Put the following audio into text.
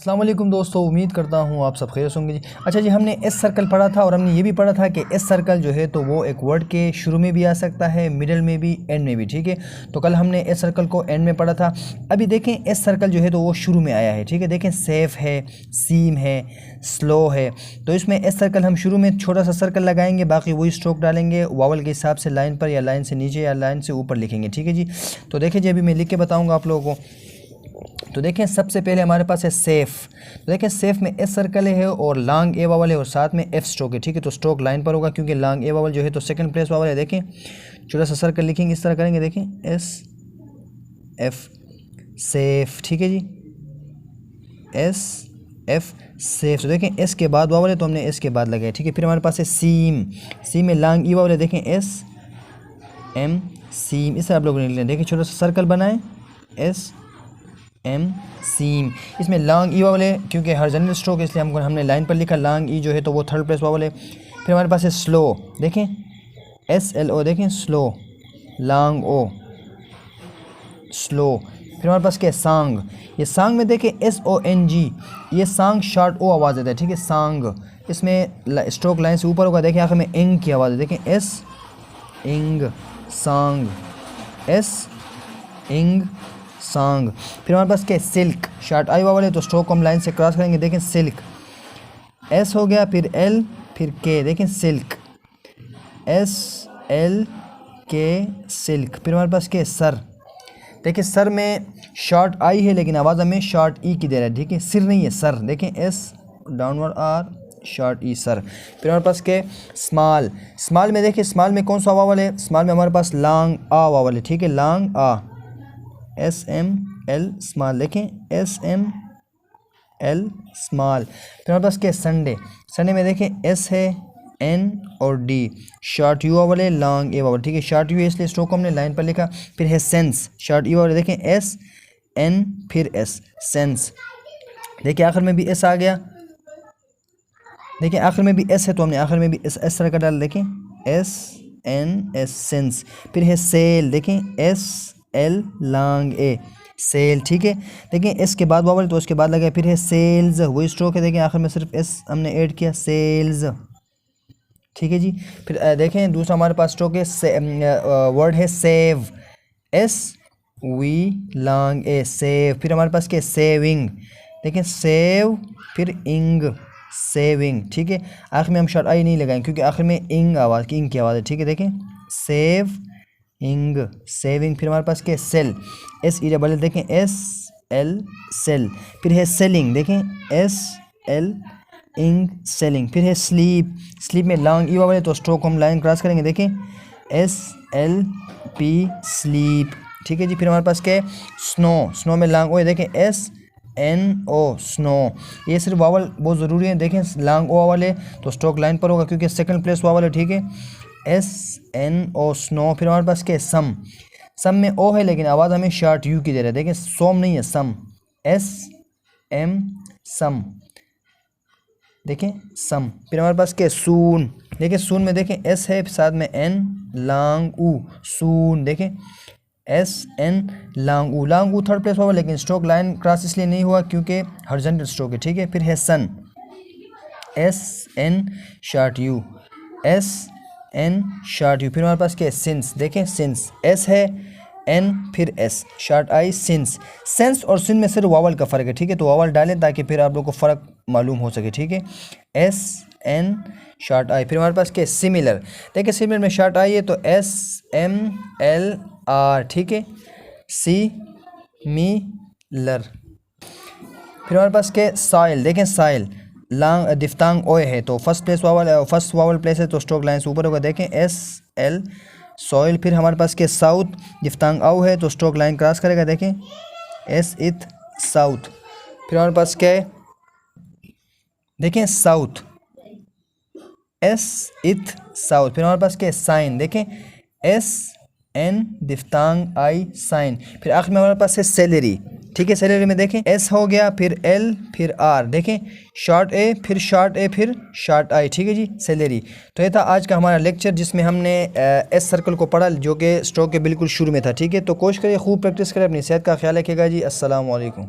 अस्सलाम वालेकुम दोस्तों, उम्मीद करता हूँ आप सब खैरियत होंगे जी। अच्छा जी, हमने एस सर्कल पढ़ा था और हमने ये भी पढ़ा था कि एस सर्कल जो है तो वो एक वर्ड के शुरू में भी आ सकता है, मिडल में भी, एंड में भी। ठीक है, तो कल हमने एस सर्कल को एंड में पढ़ा था। अभी देखें एस सर्कल जो है तो वो शुरू में आया है। ठीक है, देखें सेफ है, सीम है, स्लो है। तो इसमें एस सर्कल हम शुरू में छोटा सा सर्कल लगाएंगे, बाकी वही स्ट्रोक डालेंगे वावल के हिसाब से, लाइन पर या लाइन से नीचे या लाइन से ऊपर लिखेंगे। ठीक है जी, तो देखिए जी अभी मैं लिख के बताऊँगा आप लोगों को। तो देखें सबसे पहले हमारे पास है सेफ़। तो देखें सेफ़ में एस सर्कल है और लॉन्ग ए वावल है और साथ में एफ स्ट्रोक है। ठीक है, तो स्ट्रोक लाइन पर होगा क्योंकि लॉन्ग ए वावल जो है तो सेकंड प्लेस वावल है। देखें छोटा सा सर्कल लिखेंगे, इस तरह करेंगे, देखें एस एफ सेफ़। ठीक है जी, एस एफ सेफ। तो देखें एस के बाद वावल है तो हमने एस के बाद लगाया। ठीक है, फिर हमारे पास है सीम। सीम में लॉन्ग ई वावल है, देखें एस एम सीम। इस तरह आप लोगों ने लिखना। देखिए छोटा सा सर्कल बनाएं, एस एम सीम। इसमें लॉन्ग ई वावल है क्योंकि हॉरिजॉन्टल स्ट्रोक है इसलिए हमने लाइन पर लिखा। लॉन्ग ई जो है तो वो थर्ड प्लेस वावल है। फिर हमारे पास है स्लो, देखें एस एल ओ, देखें स्लो, लॉन्ग ओ, स्लो। फिर हमारे पास क्या है सॉन्ग। ये सॉन्ग में देखें एस ओ एन जी, ये सॉन्ग शॉर्ट ओ आवाज़ देता है। ठीक है, सॉन्ग इसमें स्ट्रोक लाइन से ऊपर होगा। देखें आखिर में इंग की आवाज़ है, देखें एस इंग सॉन्ग, एस इंग सॉन्ग। फिर हमारे पास क्या है सिल्क। शॉर्ट आई वावल है तो स्ट्रोक को हम लाइन से क्रॉस करेंगे। देखें सिल्क, एस हो गया, फिर एल, फिर के, देखें सिल्क, एस एल के सिल्क। फिर हमारे पास क्या है सर। देखिए सर में शॉर्ट आई है लेकिन आवाज़ हमें शॉर्ट ई की दे रहा है। ठीक है, सिर नहीं है सर, देखें S downward R short E sir. फिर हमारे पास के स्मॉल। स्मॉल में देखिए स्मॉल में कौन सा वावल है, स्मॉल में हमारे पास लॉन्ग आ वावल है। ठीक है, लॉन्ग आ, एस एम एल स्मॉल, देखें एस एम एल स्मॉल। फिर हमारे पास क्या है संडे। संडे में देखें एस है, एन और डी, शॉर्ट यू वावल है, लॉन्ग ए वावल। ठीक है, शॉर्ट यू है इसलिए स्ट्रोक को हमने लाइन पर लिखा। फिर है सेंस, शॉर्ट यू वावल, देखें एस एन फिर एस, सेंस। देखिए आखिर में भी एस आ गया, देखिए आखिर में भी एस है तो हमने आखिर में भी एस तरह का डाल, देखें एस एन एस सेंस। फिर है सेल, देखें एस एल लॉन्ग ए सेल। ठीक है, देखें एस के बाद वावल तो उसके बाद लगा। फिर है सेल्स, वही स्ट्रोक है, देखें आखिर में सिर्फ एस हमने ऐड किया, सेल्स। ठीक है जी, फिर देखें दूसरा हमारे पास स्ट्रोक है, वर्ड है सेव, एस वी लॉन्ग ए सेव। फिर हमारे पास क्या है सेविंग, देखें सेव फिर इंग सेविंग। ठीक है, आखिर में हम शॉर्ट आई नहीं लगाएं क्योंकि आखिर में इंग आवाज़ की, इंग की आवाज़ है। ठीक है, देखें सेव इंग सेविंग। फिर हमारे पास क्या है cell, S E double L, देखें एस एल सेल। फिर है सेलिंग, देखें एस एल इंग सेलिंग। फिर है स्लीप। स्लीप में लॉन्ग ई वावल है तो स्ट्रोक हम लाइन क्रॉस करेंगे, देखें एस एल पी स्लीप। ठीक है जी, फिर हमारे पास क्या है स्नो। स्नो में लॉन्ग ओ है, देखें एस एन ओ स्नो। ये सिर्फ वावल बहुत ज़रूरी है, देखें लॉन्ग ओ वावल है तो स्ट्रोक लाइन पर होगा क्योंकि सेकंड प्लेस वावल है। ठीक है, एस एन ओ स्नो। फिर हमारे पास क्या है सम। सम में ओ है लेकिन आवाज़ हमें शॉर्ट यू की दे रहा है, देखें सोम नहीं है, सम, एस एम सम, देखें सम। फिर हमारे पास क्या है सून। देखें सून में देखें एस है साथ में एन लॉन्ग ऊ सून, देखें एस एन लॉन्ग ऊ। लॉन्ग ऊ थर्ड प्लेस हुआ लेकिन स्ट्रोक लाइन क्रॉस इसलिए नहीं हुआ क्योंकि हॉरिजॉन्टल स्ट्रोक है। ठीक है, फिर है sun, S N short U, S N short U. फिर हमारे पास क्या है सिंस। देखें सिंस, एस है एन फिर S short I sins. Sense और सिन में सिर्फ वावल का फ़र्क है। ठीक है, तो वावल डालें ताकि फिर आप लोग को फ़र्क मालूम हो सके। ठीक है, एस एन शॉर्ट आई। फिर हमारे पास क्या है सिमिलर। देखिए सिमिलर में शॉर्ट आई है तो एस एम एल आर। ठीक है, सी मी लर। फिर हमारे पास क्या है सॉइल। देखें सॉइल लॉन्ग दिफ्तांग ओए है तो फर्स्ट वावल प्लेस है तो स्ट्रोक लाइन से ऊपर होगा, देखें एस एल सॉइल। फिर हमारे पास के साउथ दिफ्तांग आउ है तो स्ट्रोक लाइन क्रॉस करेगा, देखें एस इथ साउथ। फिर हमारे पास क्या है, देखें साउथ, एस इथ साउथ। फिर हमारे पास क्या है साइन, देखें एस एन दिफ्तांग आई साइन। फिर आखिर में हमारे पास है सैलरी। ठीक है, सैलरी में देखें एस हो गया फिर एल फिर आर, देखें शॉर्ट ए फिर शॉर्ट ए फिर शॉर्ट आई। ठीक है जी, सैलरी। तो ये था आज का हमारा लेक्चर जिसमें हमने एस सर्कल को पढ़ा जो कि स्ट्रोक के बिल्कुल शुरू में था। ठीक है, तो कोशिश करिए खूब प्रैक्टिस करें, अपनी सेहत का ख्याल रखिएगा जी। अस्सलाम वालेकुम।